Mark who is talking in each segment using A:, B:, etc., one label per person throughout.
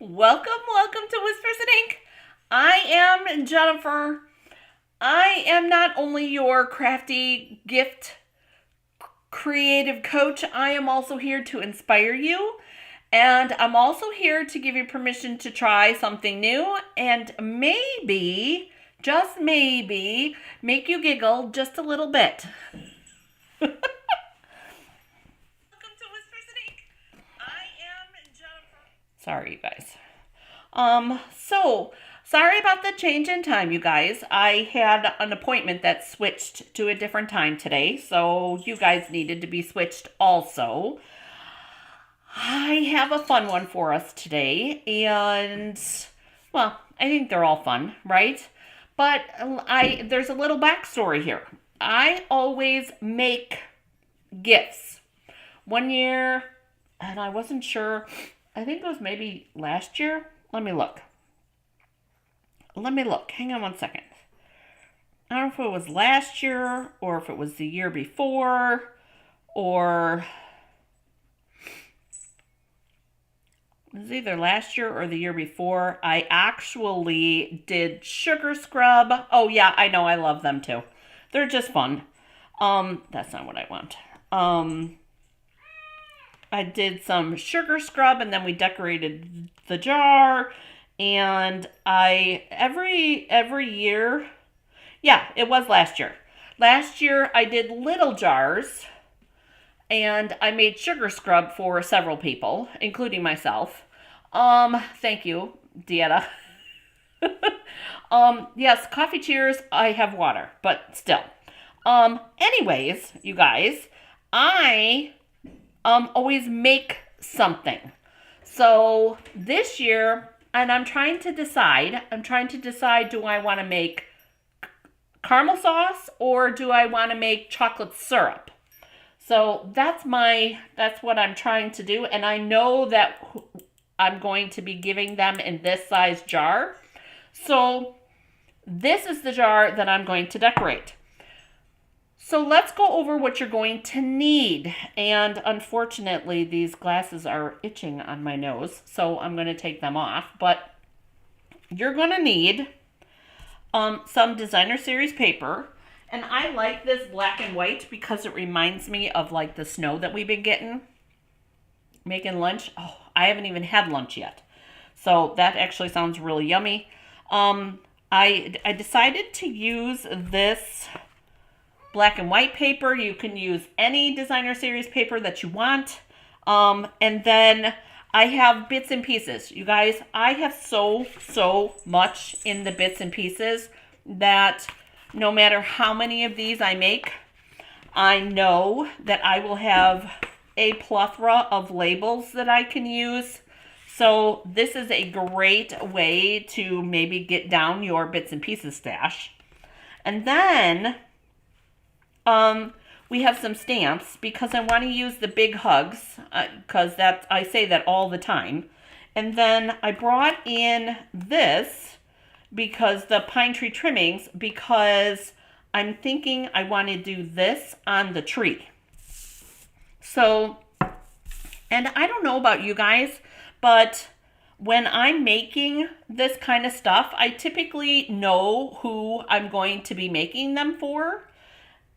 A: Welcome to Whispers and Ink. I am Jennifer. I am not only your crafty gift creative coach, I am also here to inspire you. And I'm also here to give you permission to try something new and maybe, just maybe, make you giggle just a little bit. Welcome to Whispers and Ink. I am Jennifer. Sorry, you guys. So sorry about the change in time, you guys. I had an appointment that switched to a different time today, so you guys needed to be switched also. I have a fun one for us today, and well, I think they're all fun, right? But there's a little backstory here. I always make gifts. One year, and I wasn't sure, I think it was maybe last year. Let me look. Hang on one second. I don't know if it was last year or if it was the year before or it was either last year or the year before. I actually did sugar scrub. Oh yeah, I know, I love them too. They're just fun. That's not what I want. I did some sugar scrub and then we decorated the jar. And I every year, yeah, it was last year. Last year I did little jars and I made sugar scrub for several people, including myself. Thank you, Dieta. Yes, coffee cheers, I have water, but still. Anyways, you guys, I always make something. So this year, and I'm trying to decide, do I want to make caramel sauce or do I want to make chocolate syrup? So that's what I'm trying to do. And I know that I'm going to be giving them in this size jar. So this is the jar that I'm going to decorate. So let's go over what you're going to need. And unfortunately, these glasses are itching on my nose, so I'm going to take them off. But you're going to need some designer series paper. And I like this black and white because it reminds me of like the snow that we've been getting. Making lunch. Oh, I haven't even had lunch yet. So that actually sounds really yummy. I decided to use this black and white paper. You can use any designer series paper that you want. And then I have bits and pieces. You guys, I have so much in the bits and pieces that no matter how many of these I make, I know that I will have a plethora of labels that I can use. So this is a great way to maybe get down your bits and pieces stash. And then we have some stamps because I want to use the big hugs because I say that all the time. And then I brought in this because the pine tree trimmings because I'm thinking I want to do this on the tree. So, and I don't know about you guys, but when I'm making this kind of stuff, I typically know who I'm going to be making them for.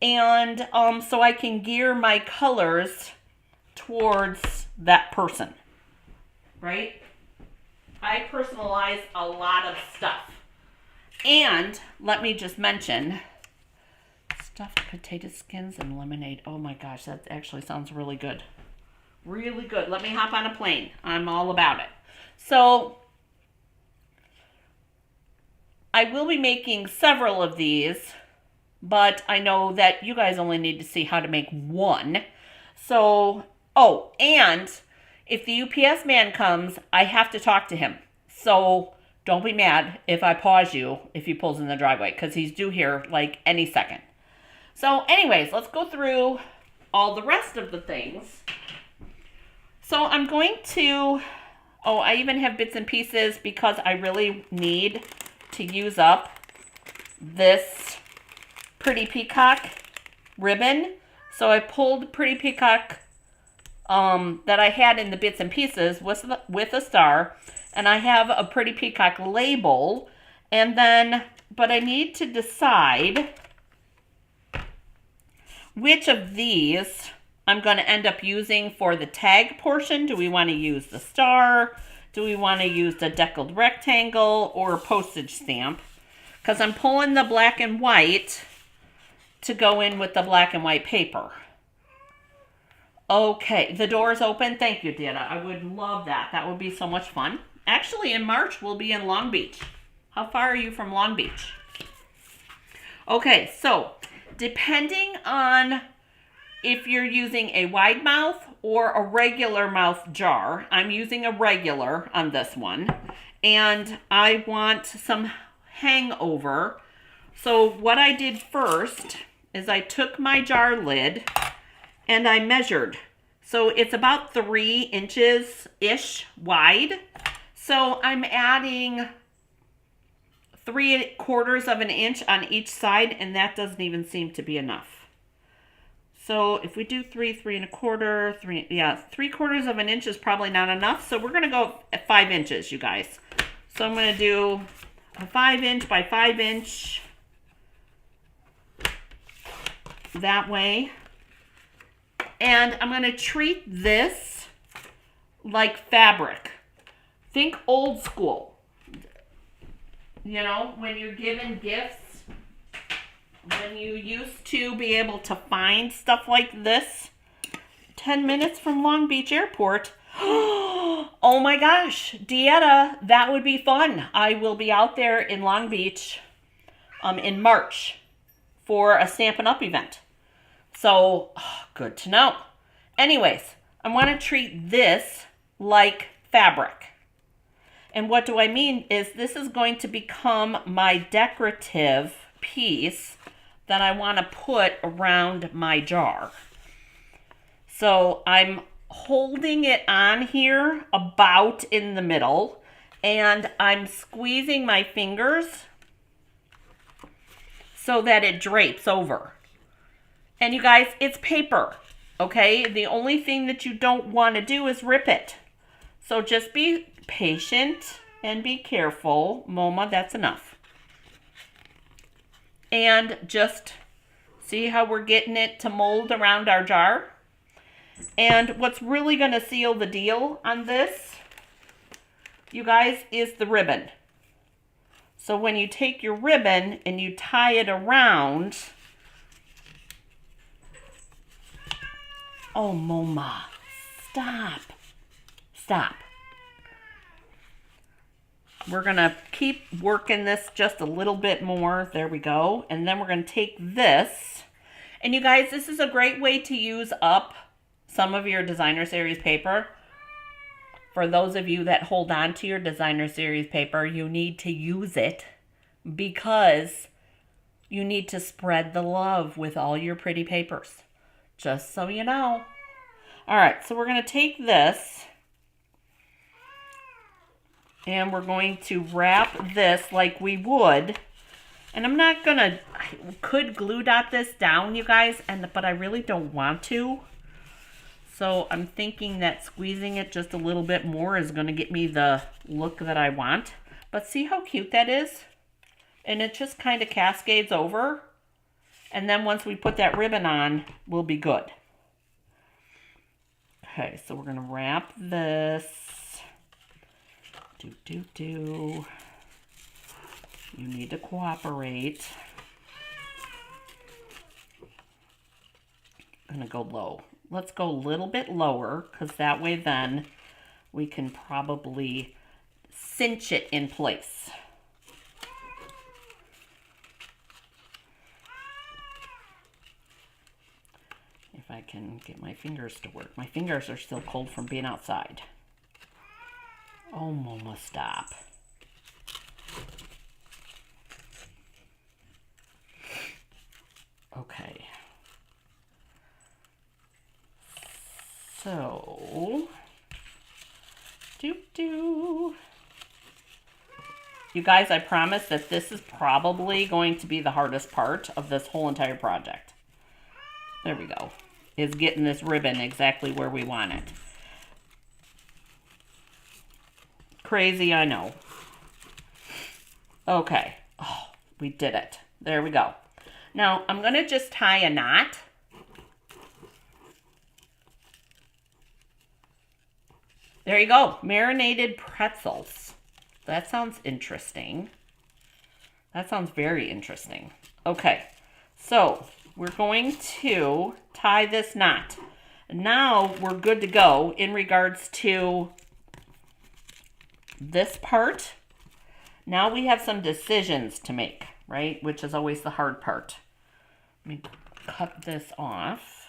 A: And so I can gear my colors towards that person, right? I personalize a lot of stuff. And let me just mention, stuffed potato skins and lemonade. Oh my gosh, that actually sounds really good. Really good. Let me hop on a plane. I'm all about it. So I will be making several of these, but I know that you guys only need to see how to make one. So, oh, and if the UPS man comes, I have to talk to him. So don't be mad if I pause you if he pulls in the driveway because he's due here like any second. So anyways, let's go through all the rest of the things. So I'm going to, oh, I even have bits and pieces because I really need to use up this Pretty Peacock ribbon. So I pulled Pretty Peacock that I had in the bits and pieces with a star. And I have a Pretty Peacock label. And then, but I need to decide which of these I'm going to end up using for the tag portion. Do we want to use the star? Do we want to use the deckled rectangle or a postage stamp? Because I'm pulling the black and white to go in with the black and white paper. Okay, the door is open. Thank you, Dana. I would love that. That would be so much fun. Actually, in March, we'll be in Long Beach. How far are you from Long Beach? Okay, so depending on if you're using a wide mouth or a regular mouth jar, I'm using a regular on this one, and I want some hangover. So what I did first is I took my jar lid and I measured. So it's about 3 inches-ish wide. So I'm adding 3/4 of an inch on each side, and that doesn't even seem to be enough. So if we do 3 1/4, 3/4 of an inch is probably not enough. So we're going to go at 5 inches, you guys. So I'm going to do a 5-inch by 5-inch that way. And I'm going to treat this like fabric. Think old school. You know, when you're given gifts, when you used to be able to find stuff like this, 10 minutes from Long Beach Airport. Oh my gosh, Dieta, that would be fun. I will be out there in Long Beach in March for a Stampin' Up event. So, good to know. Anyways, I want to treat this like fabric. And what do I mean is this is going to become my decorative piece that I want to put around my jar. So I'm holding it on here about in the middle, and I'm squeezing my fingers so that it drapes over. And you guys, it's paper, okay? The only thing that you don't want to do is rip it. So just be patient and be careful. Moma, that's enough. And just see how we're getting it to mold around our jar. And what's really going to seal the deal on this, you guys, is the ribbon. So when you take your ribbon and you tie it around... Oh, Moma, stop. Stop. We're going to keep working this just a little bit more. There we go. And then we're going to take this. And you guys, this is a great way to use up some of your designer series paper. For those of you that hold on to your designer series paper, you need to use it because you need to spread the love with all your pretty papers. Just so you know. All right, so we're going to take this and we're going to wrap this like we would. And I'm not going to, I could glue dot this down, you guys, but I really don't want to. So I'm thinking that squeezing it just a little bit more is going to get me the look that I want. But see how cute that is? And it just kind of cascades over. And then once we put that ribbon on, we'll be good. Okay, so we're going to wrap this. You need to cooperate. I'm going to go low. Let's go a little bit lower, because that way then we can probably cinch it in place. If I can get my fingers to work. My fingers are still cold from being outside. Oh, Moma, stop. Okay. So, you guys, I promise that this is probably going to be the hardest part of this whole entire project. There we go. is getting this ribbon exactly where we want it. Crazy, I know. Okay. Oh, we did it. There we go. Now, I'm going to just tie a knot. There you go. Marinated pretzels. That sounds interesting. That sounds very interesting. Okay. So, we're going to tie this knot. Now, we're good to go in regards to this part. Now we have some decisions to make, right? Which is always the hard part. Let me cut this off.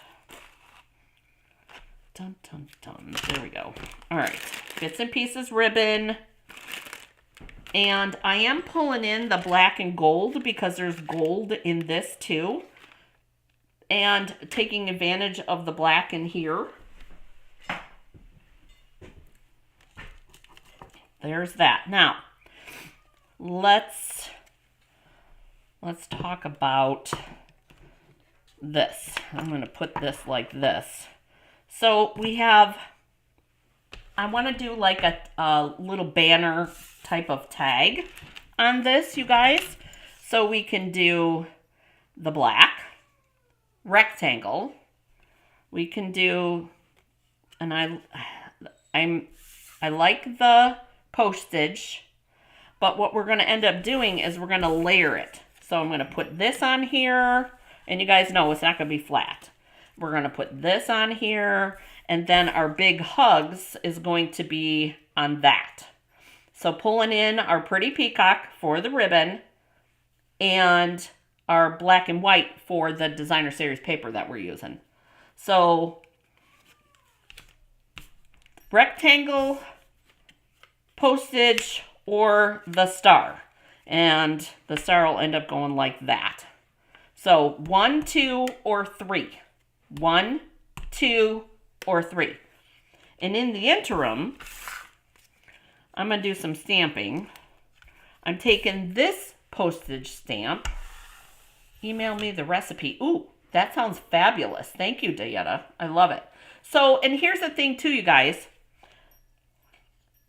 A: Dun, dun, dun. There we go. All right. Bits and pieces ribbon. And I am pulling in the black and gold because there's gold in this too. And taking advantage of the black in here. There's that. Now, let's talk about this. I'm going to put this like this. So we have, I want to do like a little banner type of tag on this, you guys. So we can do the black rectangle. We can do, and I like the postage, but what we're going to end up doing is we're going to layer it. So I'm going to put this on here, and you guys know it's not going to be flat. We're going to put this on here, and then our big hugs is going to be on that. So pulling in our pretty peacock for the ribbon and our black and white for the designer series paper that we're using. So rectangle, postage, or the star. And the star will end up going like that. So 1, 2, or 3. 1, 2, or 3. And in the interim, I'm going to do some stamping. I'm taking this postage stamp. Email me the recipe. Ooh, that sounds fabulous. Thank you, Dieta. I love it. So, and here's the thing too, you guys.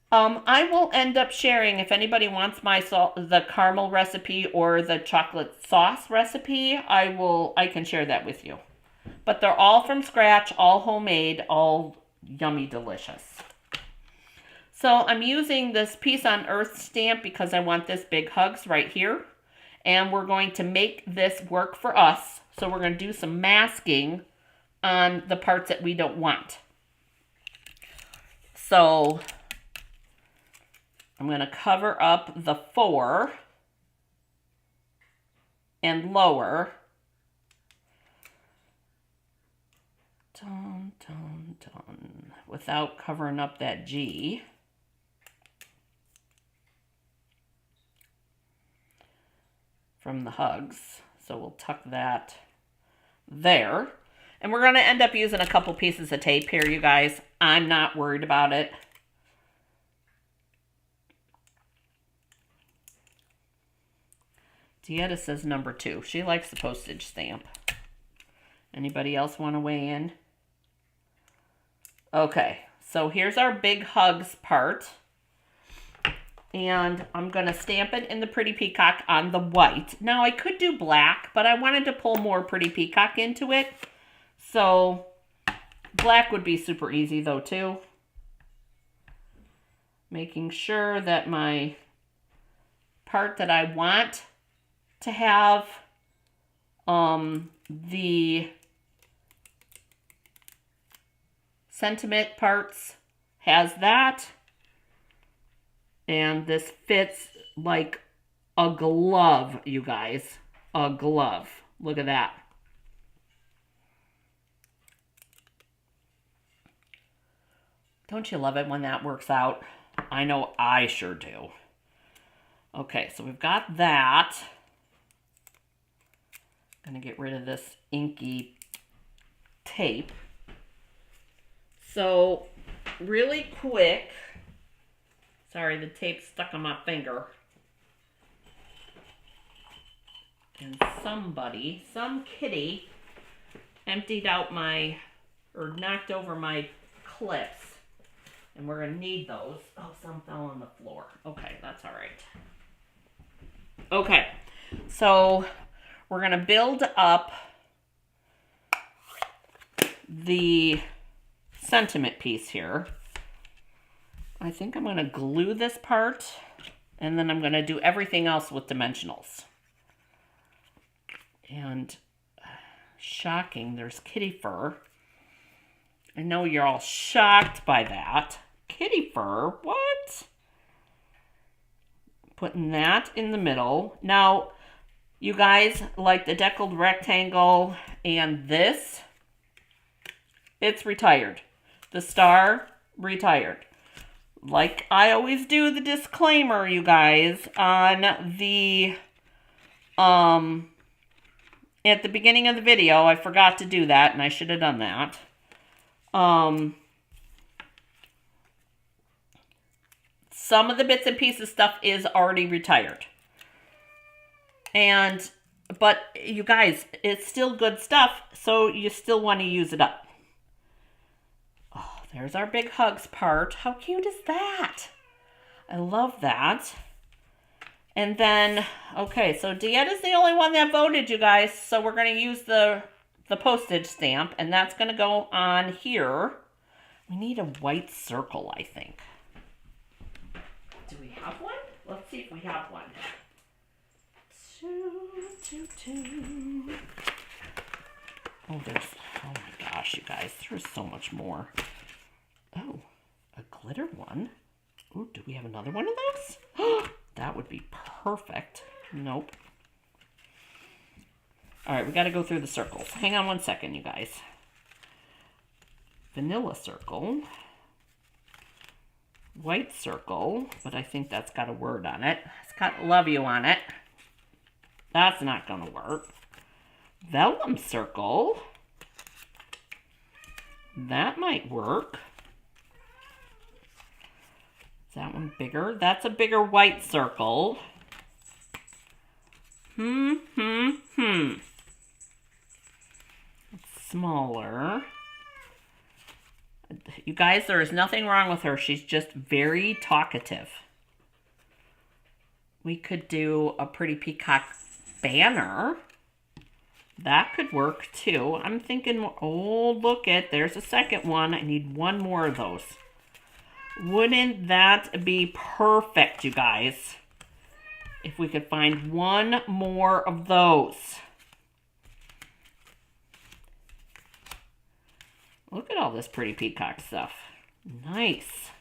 A: I will end up sharing, if anybody wants the caramel recipe or the chocolate sauce recipe, I can share that with you. But they're all from scratch, all homemade, all yummy delicious. So I'm using this Peace on Earth stamp because I want this big hugs right here. And we're going to make this work for us. So we're going to do some masking on the parts that we don't want. So I'm going to cover up the 4 and lower. Dun, dun, dun, without covering up that G. From the hugs. So we'll tuck that there. And we're going to end up using a couple pieces of tape here, you guys. I'm not worried about it. Dieta says number 2. She likes the postage stamp. Anybody else want to weigh in? Okay, so here's our big hugs part. And I'm going to stamp it in the Pretty Peacock on the white. Now, I could do black, but I wanted to pull more Pretty Peacock into it. So, black would be super easy, though, too. Making sure that my part that I want to have the sentiment parts has that. And this fits like a glove, you guys. A glove. Look at that. Don't you love it when that works out? I know I sure do. Okay, so we've got that. I'm going to get rid of this inky tape. So, really quick. Sorry, the tape stuck on my finger. And some kitty, emptied out my or knocked over my clips. And we're going to need those. Oh, some fell on the floor. Okay, that's all right. Okay, so we're going to build up the sentiment piece here. I think I'm going to glue this part, and then I'm going to do everything else with dimensionals. And shocking, there's kitty fur. I know you're all shocked by that. Kitty fur, what? Putting that in the middle. Now, you guys, like the deckled rectangle and this, it's retired. The star, retired. Like I always do the disclaimer, you guys, on the, at the beginning of the video, I forgot to do that, and I should have done that. Some of the bits and pieces stuff is already retired. But you guys, it's still good stuff, so you still want to use it up. Oh, there's our big hugs part. How cute is that? I love that. And then, okay, so Dietta's the only one that voted, you guys, so we're going to use the postage stamp, and that's going to go on here. We need a white circle, I think. Do we have one? Let's see if we have one. Oh, oh my gosh, you guys, there's so much more. Oh, a glitter one. Ooh, do we have another one of those? That would be perfect. Nope. All right, we got to go through the circles. Hang on one second, you guys. Vanilla circle. White circle, but I think that's got a word on it. It's got love you on it. That's not going to work. Vellum circle. That might work. Is that one bigger? That's a bigger white circle. It's smaller. You guys, there is nothing wrong with her. She's just very talkative. We could do a pretty peacock banner. That could work too. I'm thinking, oh, look it. There's a second one. I need one more of those. Wouldn't that be perfect, you guys? If we could find one more of those. Look at all this pretty peacock stuff. Nice.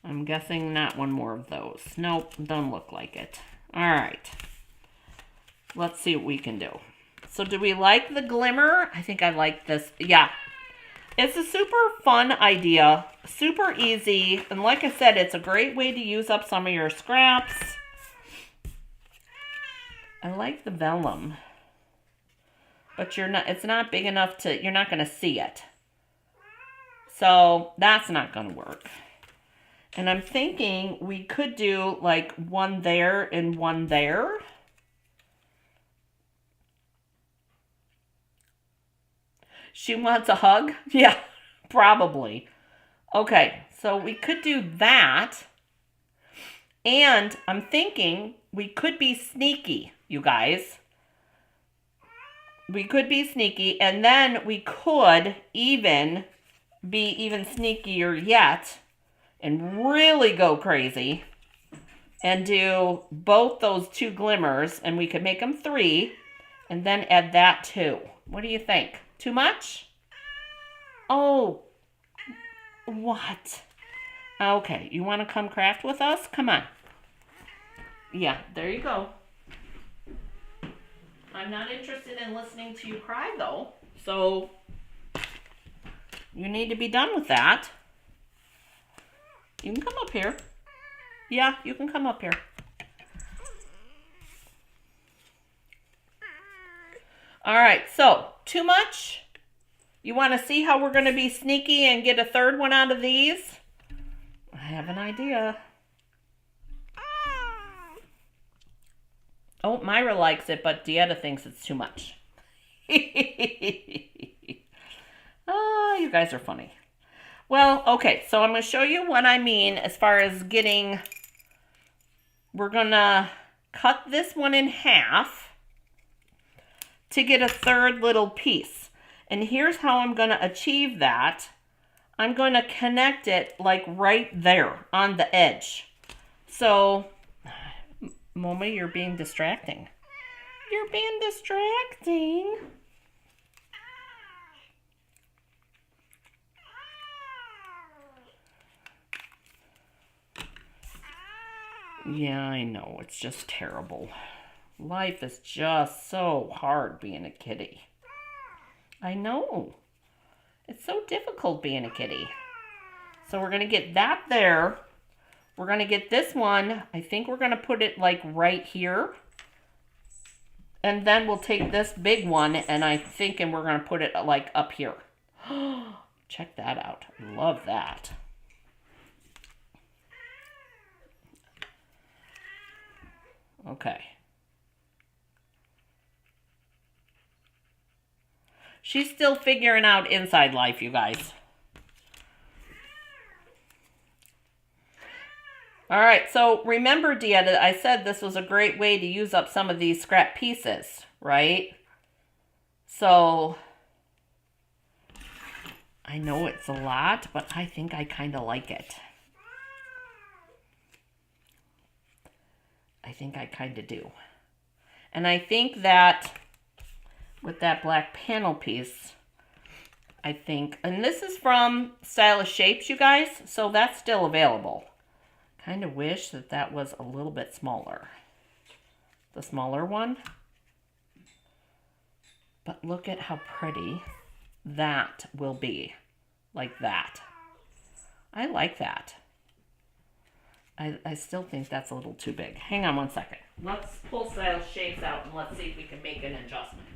A: I'm guessing not one more of those. Nope, don't look like it. All right. Let's see what we can do. So do we like the glimmer? I think I like this. Yeah. It's a super fun idea. Super easy. And like I said, it's a great way to use up some of your scraps. I like the vellum. But it's not big enough to, you're not going to see it. So that's not going to work. And I'm thinking we could do like one there and one there. She wants a hug? Yeah, probably. Okay, so we could do that. And I'm thinking we could be sneaky, you guys. We could be sneaky, and then we could even be even sneakier yet and really go crazy and do both those two glimmers, and we could make them 3 and then add that too. What do you think? Too much? Oh, what? Okay, you want to come craft with us? Come on. Yeah, there you go. I'm not interested in listening to you cry, though. So, you need to be done with that. You can come up here. Yeah, you can come up here. All right, so, too much? You want to see how we're going to be sneaky and get a third one out of these? I have an idea. Oh, Myra likes it, but Dieta thinks it's too much. Oh, you guys are funny. Well, okay, so I'm going to show you what I mean as far as getting, we're going to cut this one in half to get a third little piece. And here's how I'm going to achieve that. I'm going to connect it like right there on the edge. So, Mama, you're being distracting. You're being distracting. Yeah, I know. It's just terrible. Life is just so hard being a kitty. I know. It's so difficult being a kitty. So we're going to get that there. We're going to get this one. I think we're going to put it like right here. And then we'll take this big one and we're going to put it like up here. Check that out. Love that. Okay. She's still figuring out inside life, you guys. All right, so remember, Dieta, I said this was a great way to use up some of these scrap pieces, right? So, I know it's a lot, but I think I kind of like it. I think I kind of do. And I think that with that black panel piece, and this is from Stylish Shapes, you guys, so that's still available. Kind of wish that that was a little bit smaller. The smaller one. But look at how pretty that will be. Like that. I like that. I still think that's a little too big. Hang on one second. Let's pull Stylish Shapes out and let's see if we can make an adjustment.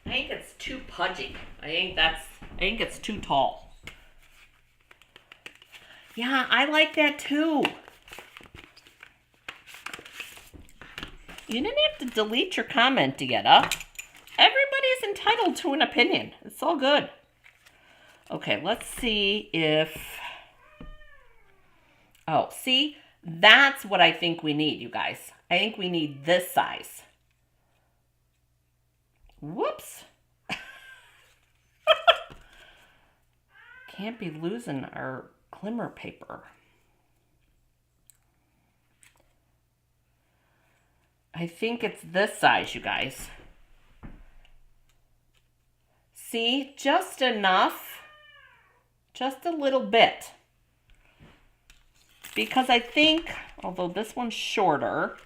A: I think it's too pudgy. I think it's too tall. Yeah, I like that too. You didn't have to delete your comment, Dieta. Everybody's entitled to an opinion. It's all good. Okay, let's see if... Oh, see? That's what I think we need, you guys. I think we need this size. Whoops. Can't be losing our glimmer paper. I think it's this size, you guys. See, just enough. Just a little bit. Because I think, although this one's shorter,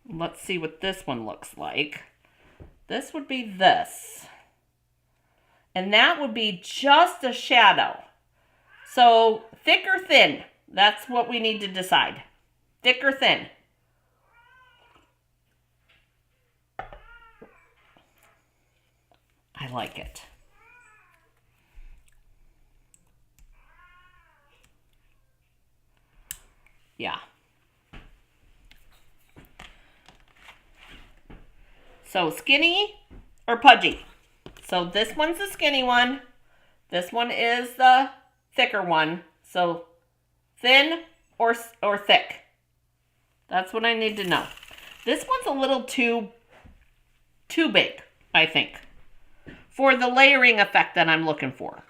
A: let's see what this one looks like. This would be this. And that would be just a shadow. So, thick or thin? That's what we need to decide. Thick or thin? I like it. Yeah. So skinny or pudgy? So this one's the skinny one. This one is the thicker one. So thin or thick? That's what I need to know. This one's a little too big, I think, for the layering effect that I'm looking for.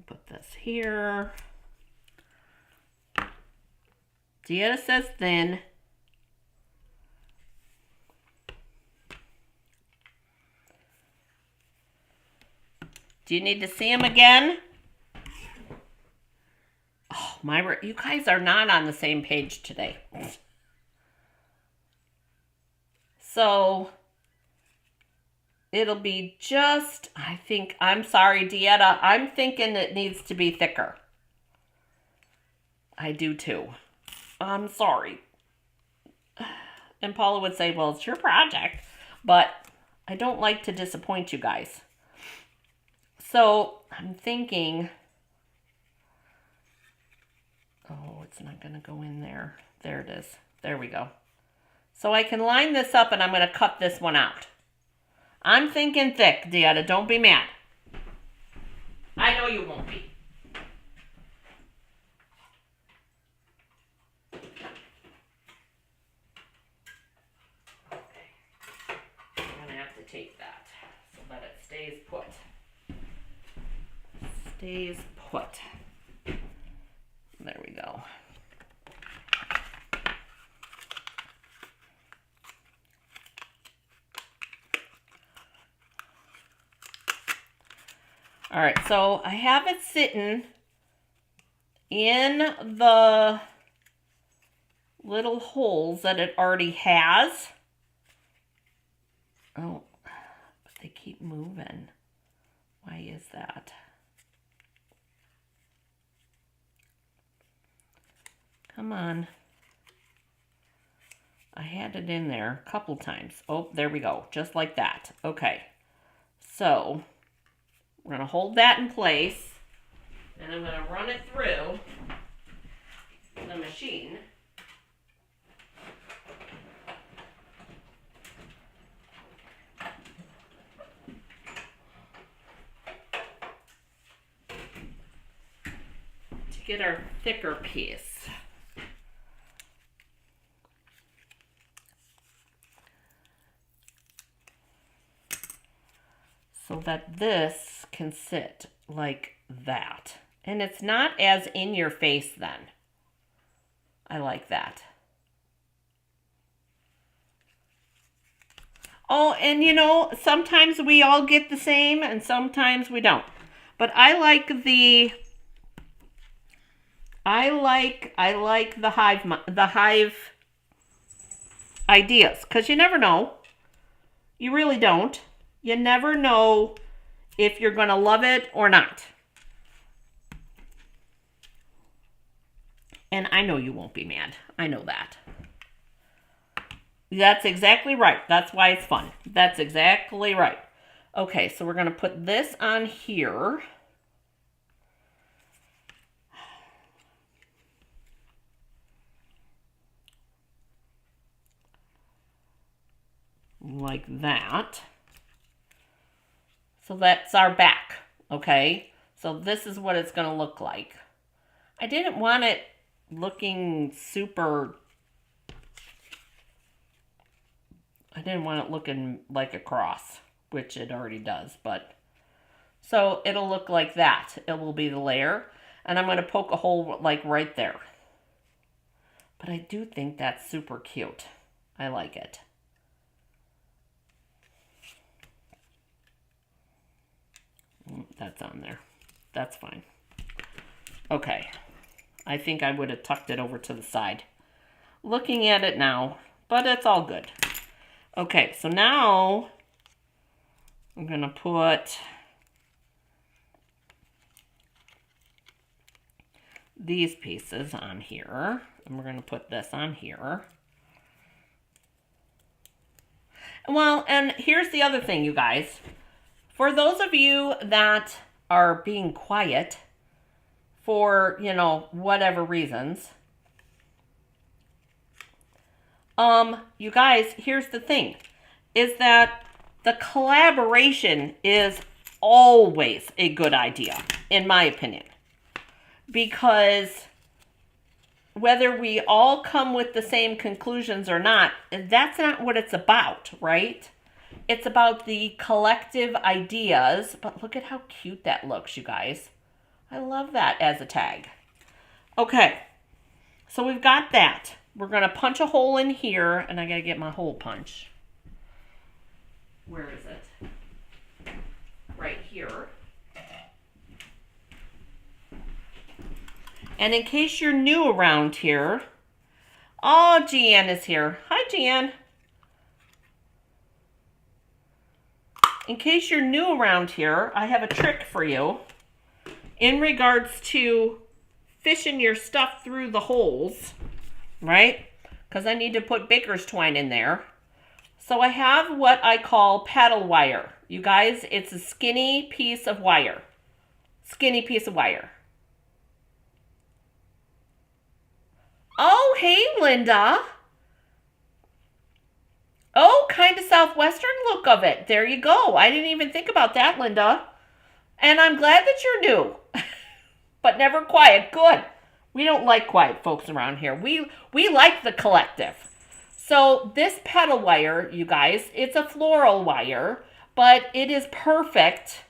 A: Put this here. Dieta says thin. Do you need to see him again? Oh, Myra, you guys are not on the same page today. So, it'll be just, I'm sorry, Dieta, I'm thinking it needs to be thicker. I do too. I'm sorry. And Paula would say, well, it's your project. But I don't like to disappoint you guys. So I'm thinking, oh, it's not going to go in there. There it is. There we go. So I can line this up and I'm going to cut this one out. I'm thinking thick, Deanna. Don't be mad. I know you won't be. Okay. I'm going to have to take that so that it stays put. Stays put. There we go. All right, so I have it sitting in the little holes that it already has. Oh, but they keep moving. Why is that? Come on. I had it in there a couple times. Oh, there we go. Just like that. Okay. So we're going to hold that in place, and I'm going to run it through the machine. To get our thicker piece. So that this can sit like that. And it's not as in your face then. I like that. Oh, and you know, sometimes we all get the same and sometimes we don't. But I like the hive ideas, because you never know. You really don't. You never know if you're going to love it or not. And I know you won't be mad. I know that. That's exactly right. That's why it's fun. That's exactly right. Okay, so we're going to put this on here. Like that. So that's our back, okay? So this is what it's going to look like. I didn't want it looking super... I didn't want it looking like a cross, which it already does, but... So it'll look like that. It will be the layer. And I'm going to poke a hole like right there. But I do think that's super cute. I like it. That's on there. That's fine. Okay. I think I would have tucked it over to the side. Looking at it now, but it's all good. Okay, so now I'm going to put these pieces on here. And we're going to put this on here. Well, and here's the other thing, you guys. For those of you that are being quiet for, you know, whatever reasons, you guys, here's the thing, is that the collaboration is always a good idea, in my opinion. Because whether we all come with the same conclusions or not, that's not what it's about, right? It's about the collective ideas, but look at how cute that looks, you guys. I love that as a tag. Okay, so we've got that. We're going to punch a hole in here, and I got to get my hole punch. Where is it? Right here. And in case you're new around here, oh, Jeanne is here. Hi, Jeanne. In case you're new around here, I have a trick for you in regards to fishing your stuff through the holes, right? Because I need to put baker's twine in there. So I have what I call paddle wire. You guys, it's a skinny piece of wire. Skinny piece of wire. Oh, hey, Linda. Oh, kind of southwestern look of it. There you go. I didn't even think about that, Linda. And I'm glad that you're new, but never quiet. Good. We don't like quiet folks around here. We like the collective. So this pedal wire, you guys, it's a floral wire, but it is perfect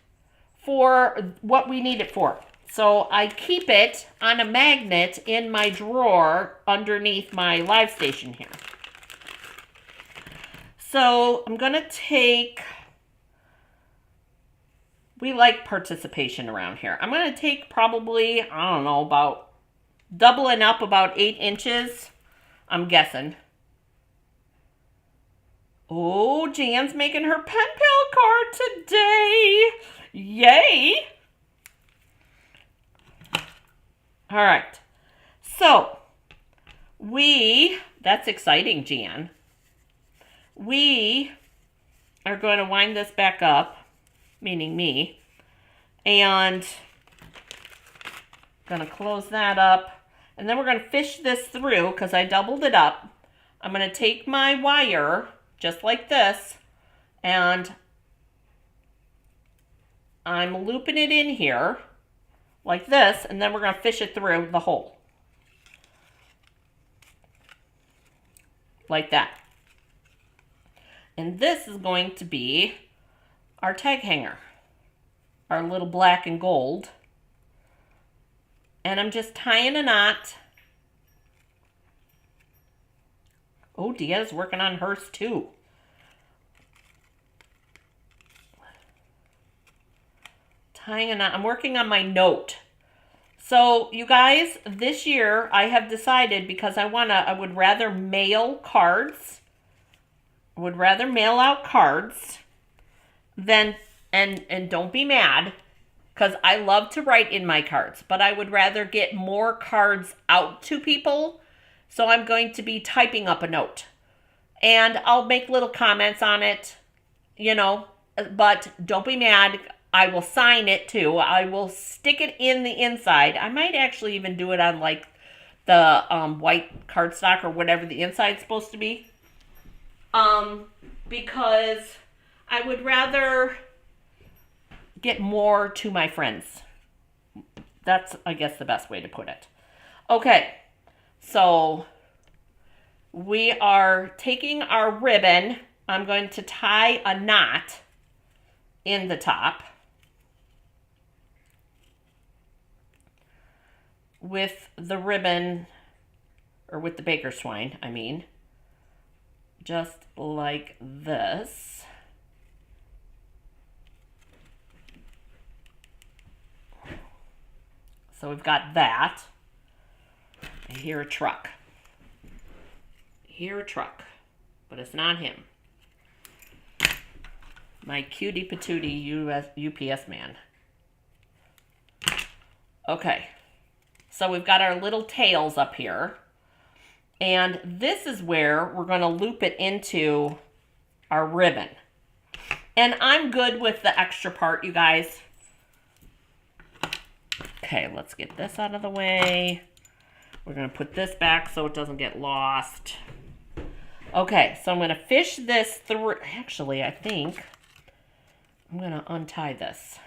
A: for what we need it for. So I keep it on a magnet in my drawer underneath my live station here. So I'm going to take, we like participation around here. I'm going to take probably, I don't know, about doubling up about 8 inches, I'm guessing. Oh, Jan's making her pen pal card today. Yay. All right. So, that's exciting, Jan. We are going to wind this back up, meaning me, and going to close that up. And then we're going to fish this through because I doubled it up. I'm going to take my wire, just like this, and I'm looping it in here like this, and then we're going to fish it through the hole. Like that. And this is going to be our tag hanger, our little black and gold. And I'm just tying a knot. Oh, Dia's working on hers too. Tying a knot. I'm working on my note. So, you guys, this year I have decided, because I would rather mail cards. I would rather mail out cards than, and don't be mad, because I love to write in my cards, but I would rather get more cards out to people. So I'm going to be typing up a note. And I'll make little comments on it, you know, but don't be mad. I will sign it too. I will stick it in the inside. I might actually even do it on like the white cardstock or whatever the inside's supposed to be. Because I would rather get more to my friends. That's, I guess, the best way to put it. Okay, so we are taking our ribbon. I'm going to tie a knot in the top with the ribbon, or with the baker's twine, I mean, just like this. So we've got that. I hear a truck. I hear a truck, but it's not him. My cutie patootie UPS man. Okay. So we've got our little tails up here. And this is where we're going to loop it into our ribbon. And I'm good with the extra part, you guys. Okay, let's get this out of the way. We're going to put this back so it doesn't get lost. Okay, so I'm going to fish this through. Actually, I think I'm going to untie this.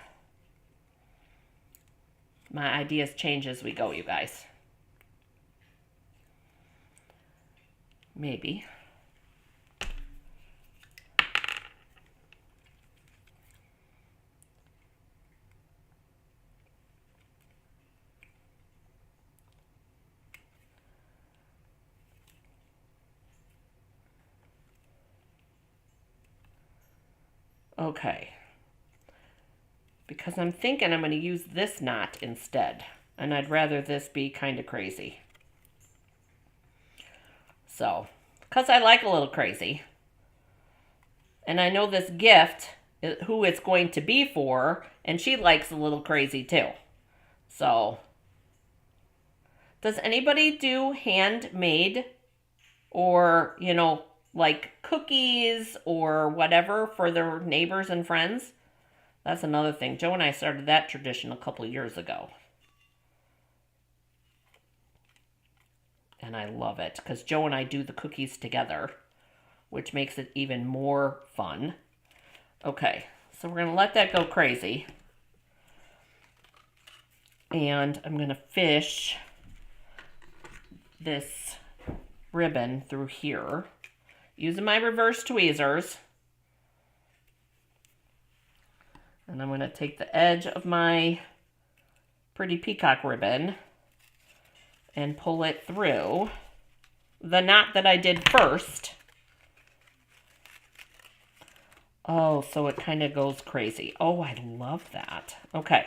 A: My ideas change as we go, you guys. Maybe. Okay. Because I'm thinking I'm going to use this knot instead. And I'd rather this be kind of crazy. So, because I like a little crazy. And I know this gift, who it's going to be for, and she likes a little crazy too. So, does anybody do handmade or, you know, like cookies or whatever for their neighbors and friends. That's another thing. Joe and I started that tradition a couple years ago. And I love it because Joe and I do the cookies together, which makes it even more fun. Okay, so we're going to let that go crazy. And I'm going to fish this ribbon through here using my reverse tweezers. And I'm going to take the edge of my pretty peacock ribbon and pull it through the knot that I did first. Oh, so it kind of goes crazy. Oh, I love that. Okay.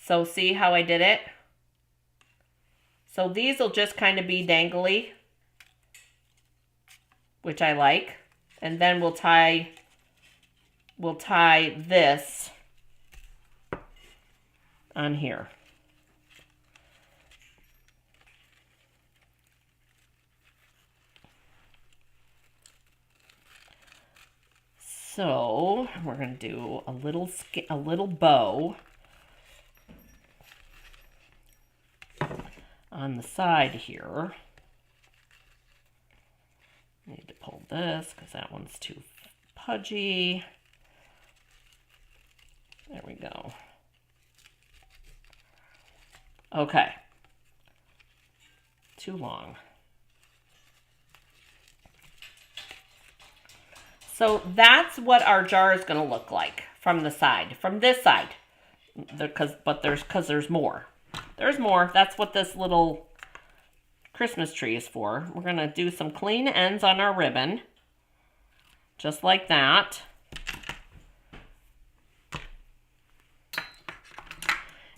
A: So see how I did it? So these will just kind of be dangly, which I like. And then we'll tie this on here. So we're going to do a little bow on the side here. Need to pull this because that one's too pudgy. There we go. Okay. Too long. So that's what our jar is going to look like from the side, from this side. But there's more. There's more. That's what this little Christmas tree is for. We're going to do some clean ends on our ribbon, just like that.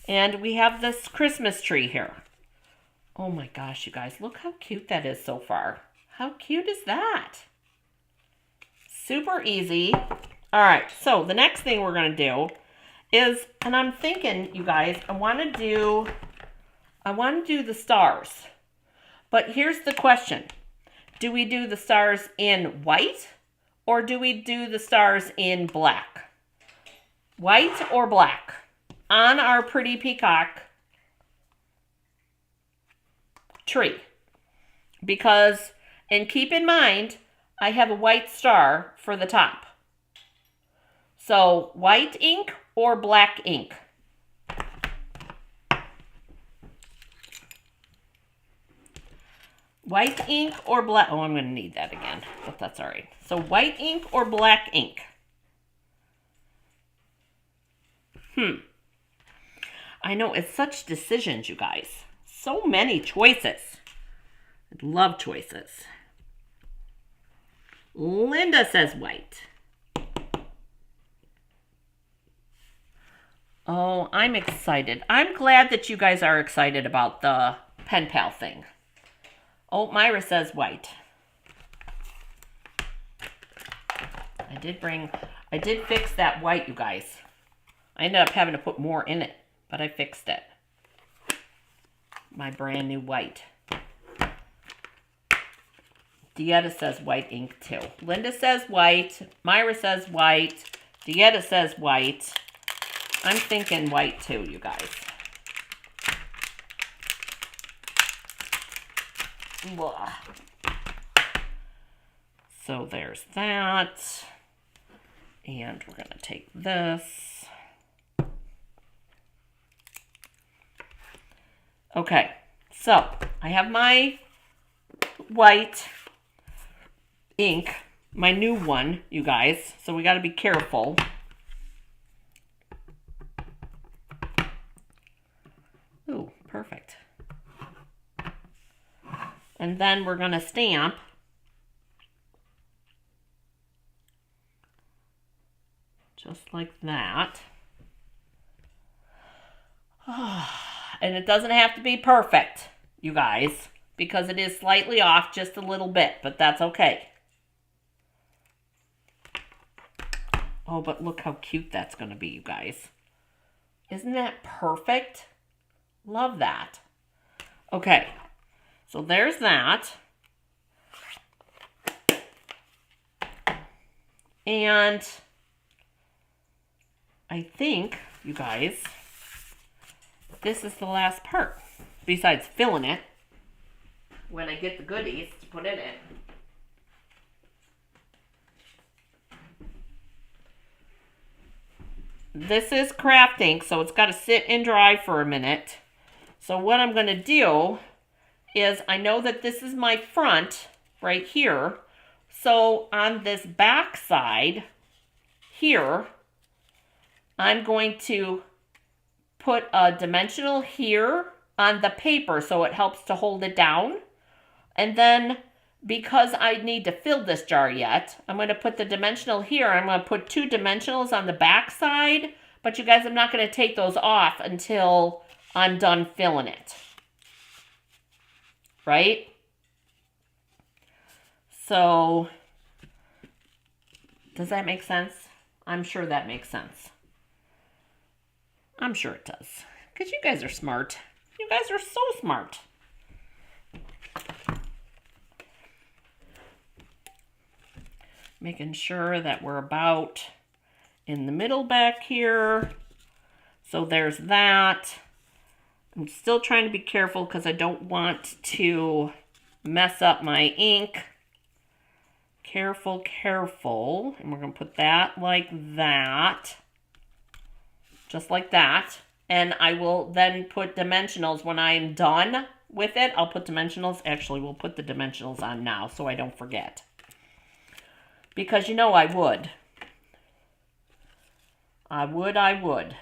A: And we have this Christmas tree here. Oh my gosh, you guys, look how cute that is so far. How cute is that? Super easy. All right, so the next thing we're going to do is, and I'm thinking, you guys, I want to do the stars. But here's the question. Do we do the stars in white or do we do the stars in black? White or black on our pretty peacock tree. Because, and keep in mind, I have a white star for the top. So white ink or black ink? White ink or black? Oh, I'm going to need that again, but that's all right. So white ink or black ink? I know, it's such decisions, you guys. So many choices. I love choices. Linda says white. Oh, I'm excited. I'm glad that you guys are excited about the pen pal thing. Oh, Myra says white. I did fix that white, you guys. I ended up having to put more in it, but I fixed it. My brand new white. Dieta says white ink too. Linda says white. Myra says white. Dieta says white. I'm thinking white too, you guys. Blah. So there's that. And we're going to take this. Okay, so I have my white ink, my new one, you guys. So we got to be careful. Ooh, perfect. And then we're going to stamp. Just like that. And it doesn't have to be perfect, you guys, because it is slightly off just a little bit, but that's okay. Oh, but look how cute that's going to be, you guys. Isn't that perfect? Love that. Okay, so there's that. And I think, you guys, this is the last part, besides filling it when I get the goodies to put in it. This is craft ink, so it's got to sit and dry for a minute. So what I'm going to do is, I know that this is my front right here. So on this back side here, I'm going to put a dimensional here on the paper so it helps to hold it down. And then, because I need to fill this jar yet, I'm going to put the dimensional here. I'm going to put 2 dimensionals on the back side. But you guys, I'm not going to take those off until I'm done filling it. Right? So, does that make sense? I'm sure that makes sense. I'm sure it does. Because you guys are smart. You guys are so smart. Making sure that we're about in the middle back here. So there's that. I'm still trying to be careful because I don't want to mess up my ink. Careful, careful. And we're going to put that like that. Just like that. And I will then put dimensionals when I'm done with it. I'll put dimensionals. Actually, we'll put the dimensionals on now so I don't forget. Because you know I would. I would.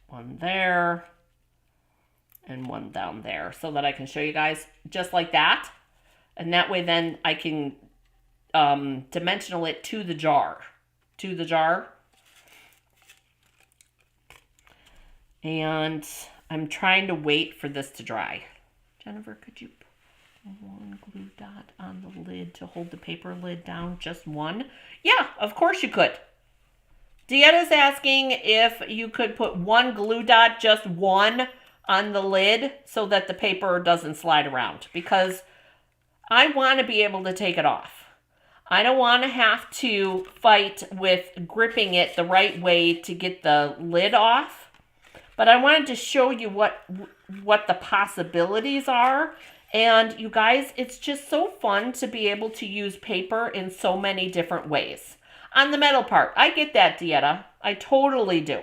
A: One there. And one down there. So that I can show you guys just like that. And that way then I can dimensional it to the jar. And I'm trying to wait for this to dry. Jennifer, could you put one glue dot on the lid to hold the paper lid down? Just one? Yeah, of course you could. Deanna's asking if you could put one glue dot, just one, on the lid so that the paper doesn't slide around. Because I want to be able to take it off. I don't want to have to fight with gripping it the right way to get the lid off. But I wanted to show you what the possibilities are. And you guys, it's just so fun to be able to use paper in so many different ways. On the metal part, I get that, Dieta. I totally do.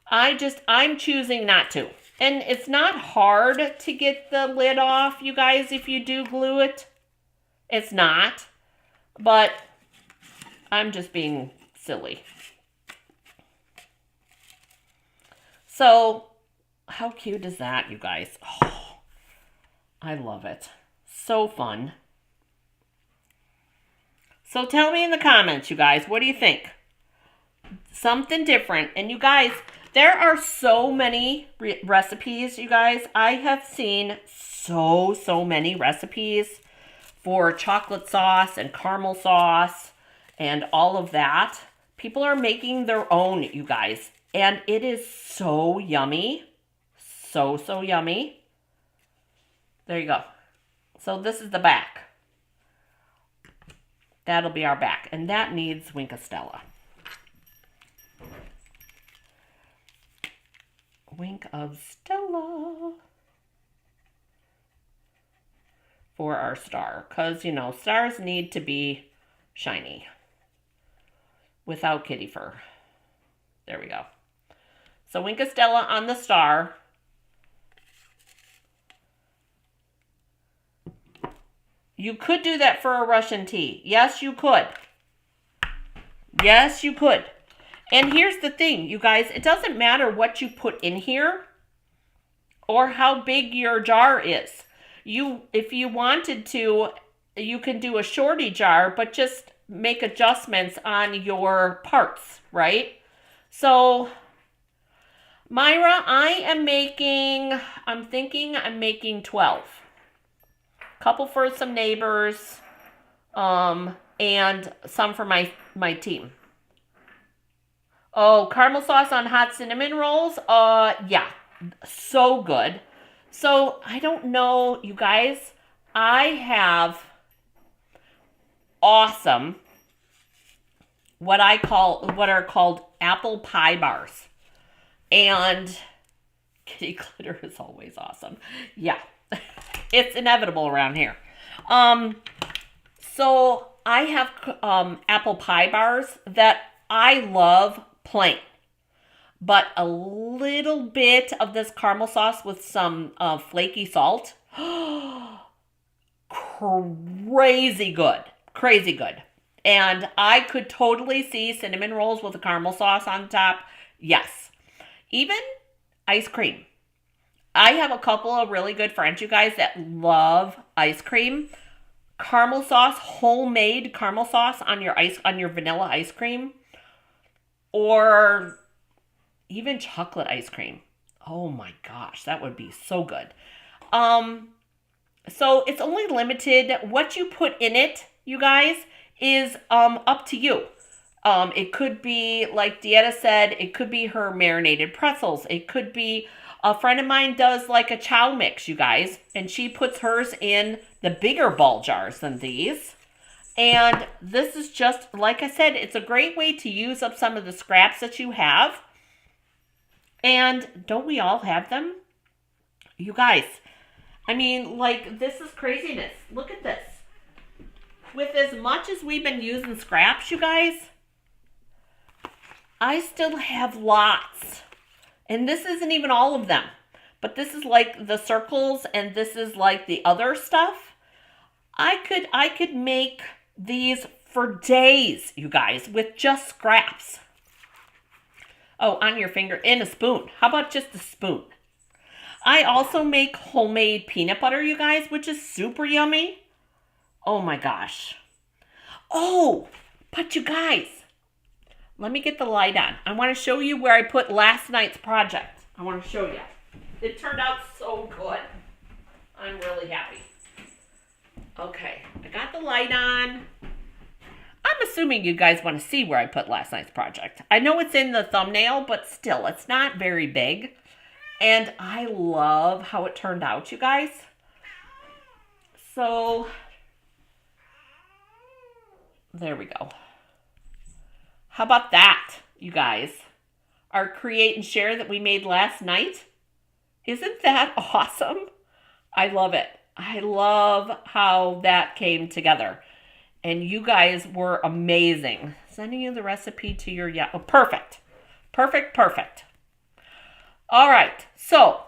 A: I'm choosing not to. And it's not hard to get the lid off, you guys, if you do glue it. It's not. But I'm just being silly. So, how cute is that, you guys? Oh, I love it. So fun. So tell me in the comments, you guys, what do you think? Something different. And you guys, there are so many recipes, you guys. I have seen so many recipes for chocolate sauce and caramel sauce and all of that. People are making their own, you guys. And it is so yummy. So yummy. There you go. So this is the back. That'll be our back. And that needs Wink of Stella. Wink of Stella. For our star. Because, you know, stars need to be shiny. Without kitty fur. There we go. So Wink of Stella on the star. You could do that for a Russian tea. Yes, you could. Yes, you could. And here's the thing, you guys. It doesn't matter what you put in here or how big your jar is. If you wanted to, you can do a shorty jar, but just make adjustments on your parts, right? So, Myra, I'm thinking I'm making 12. Couple for some neighbors, and some for my team. Oh, caramel sauce on hot cinnamon rolls? Yeah, so good. So, I don't know, you guys, I have awesome what are called apple pie bars. And kitty glitter is always awesome. Yeah, it's inevitable around here. So I have apple pie bars that I love plain, but a little bit of this caramel sauce with some flaky salt. Crazy good. Crazy good. And I could totally see cinnamon rolls with a caramel sauce on top. Yes. Even ice cream. I have a couple of really good friends, you guys, that love ice cream. Caramel sauce, homemade caramel sauce on your vanilla ice cream. Or even chocolate ice cream. Oh my gosh, that would be so good. So it's only limited. What you put in it, you guys, is up to you. It could be, like Dieta said, it could be her marinated pretzels. It could be, a friend of mine does like a chow mix, you guys, and she puts hers in the bigger ball jars than these. And this is just, like I said, it's a great way to use up some of the scraps that you have. And don't we all have them? You guys, I mean, like, this is craziness. Look at this. With as much as we've been using scraps, you guys, I still have lots. And this isn't even all of them. But this is like the circles and this is like the other stuff. I could make these for days, you guys, with just scraps. Oh, on your finger, in a spoon. How about just a spoon? I also make homemade peanut butter, you guys, which is super yummy. Oh my gosh. Oh, but you guys, let me get the light on. I want to show you where I put last night's project. I want to show you. It turned out so good. I'm really happy. Okay, I got the light on. I'm assuming you guys want to see where I put last night's project. I know it's in the thumbnail, but still, it's not very big. And I love how it turned out, you guys. So, there we go. How about that, you guys? Our create and share that we made last night. Isn't that awesome? I love it. I love how that came together. And you guys were amazing. Sending you the recipe to your, yeah, oh, perfect. Perfect, perfect. All right, so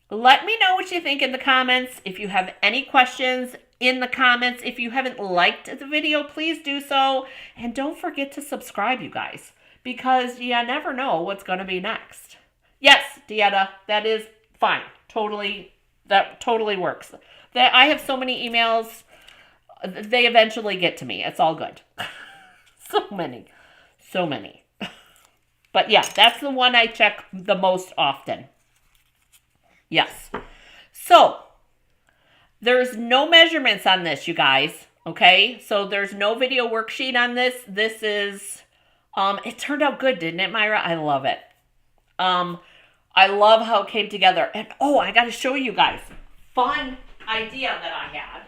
A: let me know what you think in the comments. If you have any questions in the comments, if you haven't liked the video, please do so. And don't forget to subscribe, you guys, because you never know what's going to be next. Yes, Dieta, that is fine. That totally works. I have so many emails. They eventually get to me. It's all good. So many. But yeah, that's the one I check the most often. Yes. So, there's no measurements on this, you guys. Okay? So, there's no video worksheet on this. This is, it turned out good, didn't it, Myra? I love it. I love how it came together. And, oh, I got to show you guys. Fun idea that I had.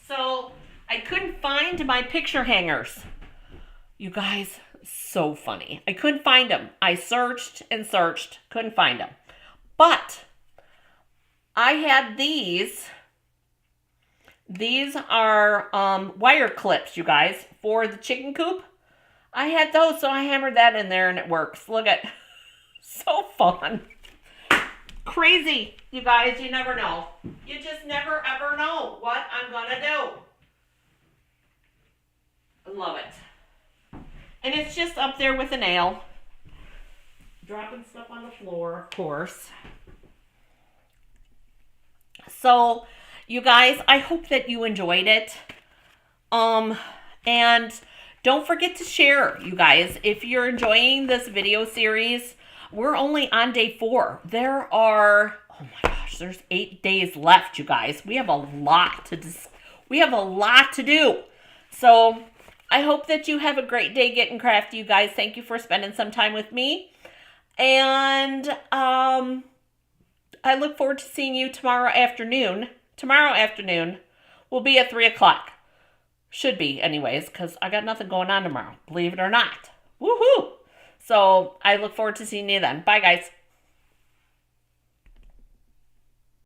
A: So, I couldn't find my picture hangers. You guys, so funny. I couldn't find them. I searched and searched, couldn't find them. But I had these. These are wire clips, you guys, for the chicken coop. I had those, so I hammered that in there and it works. Look at, so fun. Crazy, you guys, you never know. You just never ever know what I'm gonna do. I love it. And it's just up there with a nail. Dropping stuff on the floor, of course. So, you guys, I hope that you enjoyed it. And don't forget to share, you guys. If you're enjoying this video series, we're only on day 4. There are, oh my gosh, there's 8 days left, you guys. We have a lot to do. So, I hope that you have a great day getting crafty, you guys. Thank you for spending some time with me. And I look forward to seeing you tomorrow afternoon tomorrow afternoon will be at 3 o'clock. Should be, anyways, because I got nothing going on tomorrow, believe it or not. Woohoo! So I look forward to seeing you then. Bye, guys.